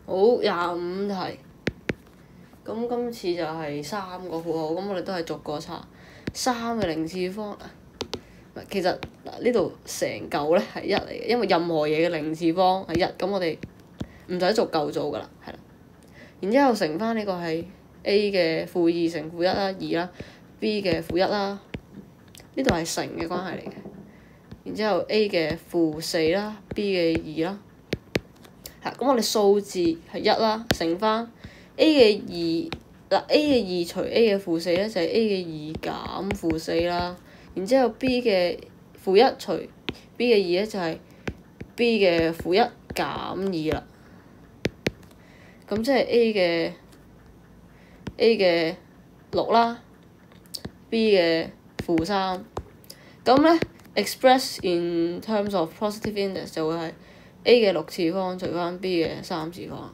好，25題。咁今次就係3個符號，咁我哋都係逐個查。3嘅零次方，其實嗱呢度成嚿咧係1嚟嘅，因為任何嘢嘅零次方係1，咁我哋唔使逐嚿做噶啦，係啦。然之後乘翻呢個係 a 嘅-2乘-1啦，2啦 ，b 嘅-1啦，呢度係乘嘅關係嚟嘅。然之後 a 嘅-4啦，b 嘅2啦。咁我哋數字係1啦，乘翻 a 嘅2嗱 a 嘅2除 a 嘅-4咧就係 a 嘅2減-4啦。然之後 b 嘅-1除 b 嘅2咧就係 b 嘅-1減2啦。咁即係 a 嘅6啦，b 嘅-3。咁咧 express in terms of positive index 就會係 a 嘅6次方除翻 b 嘅3次方。